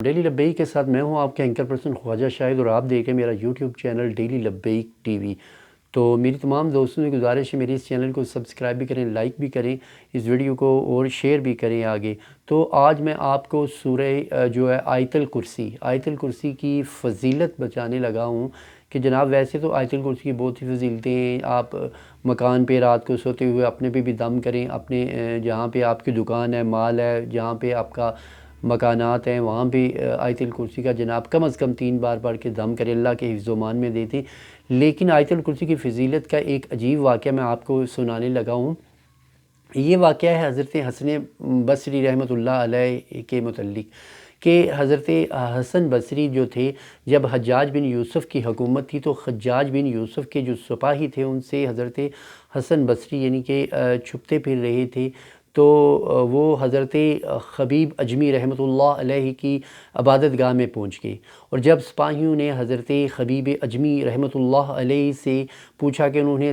Daily لبیک کے ساتھ میں ہوں آپ کے اینکر پرسن خواجہ شاہد، اور آپ دیکھیں میرا یوٹیوب چینل ڈیلی لبیک ٹی وی۔ تو میری تمام دوستوں سے گزارش ہے میری اس چینل کو سبسکرائب بھی کریں، لائک بھی کریں اس ویڈیو کو، اور شیئر بھی کریں آگے۔ تو آج میں آپ کو سورہ جو ہے آیت الکرسی کی فضیلت بتانے لگا ہوں کہ جناب ویسے تو آیت الکرسی کی بہت ہی فضیلتیں ہیں۔ آپ مکان پہ رات کو سوتے ہوئے اپنے پہ بھی دم کریں، اپنے جہاں پہ آپ کی دکان ہے، مال ہے، جہاں پہ آپ کا مکانات ہیں، وہاں بھی آیت الکرسی کا جناب کم از کم 3 بار پڑھ کے دم کرے، اللہ کے حفظ و امان میں دیتے۔ لیکن آیت الکرسی کی فضیلت کا ایک عجیب واقعہ میں آپ کو سنانے لگا ہوں۔ یہ واقعہ ہے حضرت حسن بصری رحمۃ اللہ علیہ کے متعلق کہ حضرت حسن بصری جو تھے، جب حجاج بن یوسف کی حکومت تھی تو حجاج بن یوسف کے جو سپاہی تھے ان سے حضرت حسن بصری یعنی کہ چھپتے پھر رہے تھے، تو وہ حضرت خبیب اجمی رحمۃ اللہ علیہ کی عبادت گاہ میں پہنچ گئے، اور جب سپاہیوں نے حضرت خبیب اجمی رحمۃ اللہ علیہ سے پوچھا کہ انہوں نے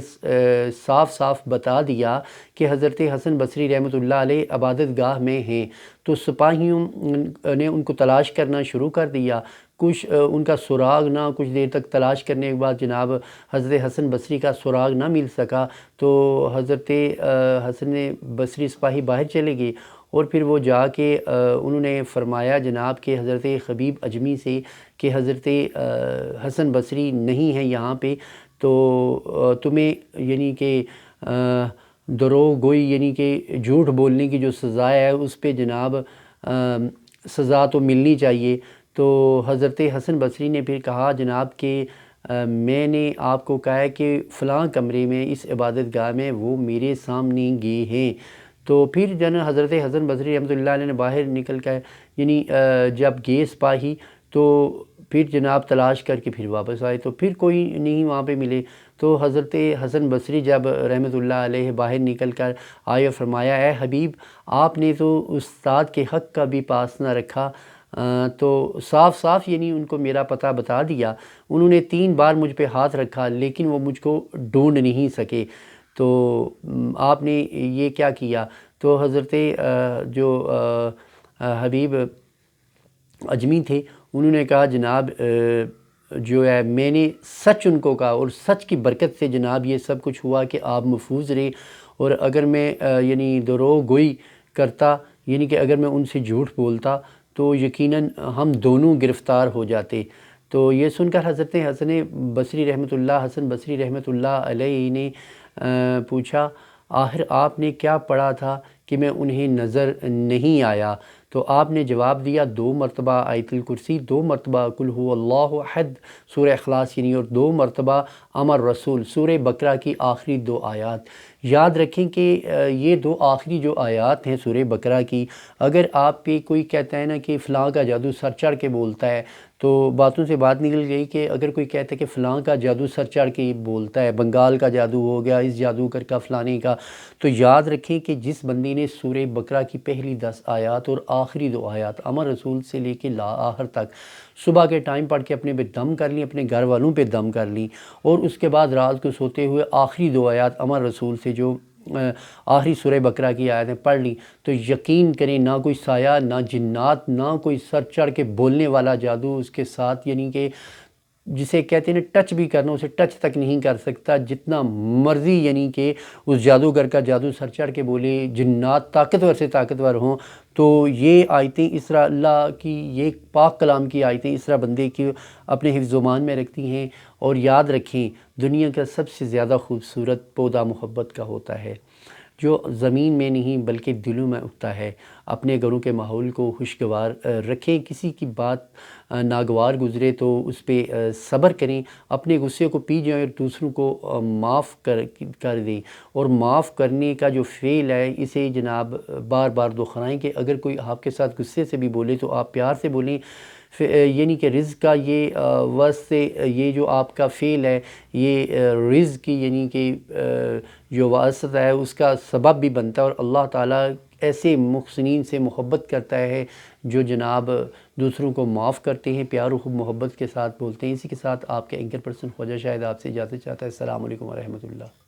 صاف صاف بتا دیا کہ حضرت حسن بصری رحمۃ اللہ علیہ عبادت گاہ میں ہیں، تو سپاہیوں نے ان کو تلاش کرنا شروع کر دیا۔ کچھ ان کا سراغ نہ، کچھ دیر تک تلاش کرنے کے بعد جناب حضرت حسن بصری کا سراغ نہ مل سکا، تو حضرت حسن بصری سپاہی باہر چلے گئے، اور پھر وہ جا کے انہوں نے فرمایا جناب کہ حضرت خبیب اجمی سے کہ حضرت حسن بصری نہیں ہے یہاں پہ، تو تمہیں یعنی کہ دروغ گوئی یعنی کہ جھوٹ بولنے کی جو سزا ہے اس پہ جناب سزا تو ملنی چاہیے۔ تو حضرت حسن بصری نے پھر کہا جناب کہ میں نے آپ کو کہا ہے کہ فلاں کمرے میں اس عبادت گاہ میں وہ میرے سامنے گئے ہیں۔ تو پھر حضرت حسن بصری رحمۃ اللہ علیہ نے باہر نکل کر یعنی جب گئے سپاہی تو پھر جناب تلاش کر کے پھر واپس آئے، تو پھر کوئی نہیں وہاں پہ ملے، تو حضرت حسن بصری جب رحمۃ اللہ علیہ باہر نکل کر آئے اور فرمایا اے حبیب، آپ نے تو استاد کے حق کا بھی پاس نہ رکھا، تو صاف صاف یعنی ان کو میرا پتہ بتا دیا۔ انہوں نے 3 بار مجھ پہ ہاتھ رکھا لیکن وہ مجھ کو ڈھونڈ نہیں سکے، تو آپ نے یہ کیا کیا؟ تو حضرت جو حبیب اجمی تھے انہوں نے کہا جناب جو ہے میں نے سچ ان کو کہا، اور سچ کی برکت سے جناب یہ سب کچھ ہوا کہ آپ محفوظ رہے، اور اگر میں یعنی دروغ گوئی کرتا یعنی کہ اگر میں ان سے جھوٹ بولتا تو یقیناً ہم دونوں گرفتار ہو جاتے۔ تو یہ سن کر حضرت حسن بصری رحمۃ اللہ علیہ نے پوچھا آخر آپ نے کیا پڑھا تھا کہ میں انہیں نظر نہیں آیا؟ تو آپ نے جواب دیا 2 مرتبہ آیت الکرسی، 2 مرتبہ قل هو اللہ احد سورہ اخلاص یعنی، اور 2 مرتبہ امر رسول سورہ بقرہ کی آخری 2 آیات۔ یاد رکھیں کہ یہ 2 آخری جو آیات ہیں سورہ بقرہ کی، اگر آپ پہ کوئی کہتا ہے نا کہ فلاں کا جادو سر چڑھ کے بولتا ہے، تو باتوں سے بات نکل گئی کہ اگر کوئی کہتا ہے کہ فلاں کا جادو سر چڑھ کے بولتا ہے، بنگال کا جادو ہو گیا، اس جادوگر کا فلانے کا، تو یاد رکھیں کہ جس بندی نے سورہ بقرہ کی پہلی 10 آیات اور آخری 2 آیات امر رسول سے لے کے آخر تک صبح کے ٹائم پڑھ کے اپنے پہ دم کر لیں، اپنے گھر والوں پہ دم کر لیں، اور اس کے بعد رات کو سوتے ہوئے آخری 2 آیات امر رسول سے جو آخری سورہ بقرہ کی آیتیں پڑھ لیں، تو یقین کریں نہ کوئی سایہ، نہ جنات، نہ کوئی سر چڑھ کے بولنے والا جادو اس کے ساتھ یعنی کہ جسے کہتے ہیں ٹچ بھی کرنا، اسے ٹچ تک نہیں کر سکتا، جتنا مرضی یعنی کہ اس جادوگر کا جادو سر چڑھ کے بولے، جنات طاقتور سے طاقتور ہوں، تو یہ آیتیں اس طرح اللہ کی، یہ پاک کلام کی آیتیں اس طرح بندے کی اپنے حفظ و امان میں رکھتی ہیں۔ اور یاد رکھیں دنیا کا سب سے زیادہ خوبصورت پودا محبت کا ہوتا ہے، جو زمین میں نہیں بلکہ دلوں میں اگتا ہے۔ اپنے گھروں کے ماحول کو خوشگوار رکھیں، کسی کی بات ناگوار گزرے تو اس پہ صبر کریں، اپنے غصے کو پی جائیں اور دوسروں کو معاف کر دیں، اور معاف کرنے کا جو فعل ہے اسے جناب بار بار دہرائیں کہ اگر کوئی آپ کے ساتھ غصے سے بھی بولے تو آپ پیار سے بولیں، یعنی کہ رزق کا یہ واسطے یہ جو آپ کا فعل ہے یہ رزق کی یعنی کہ جو واسطہ ہے اس کا سبب بھی بنتا ہے، اور اللہ تعالیٰ ایسے محسنین سے محبت کرتا ہے جو جناب دوسروں کو معاف کرتے ہیں، پیار و محبت کے ساتھ بولتے ہیں۔ اسی کے ساتھ آپ کے اینکر پرسن خواجہ شاہد آپ سے اجازت چاہتا ہے۔ السلام علیکم ورحمۃ اللہ۔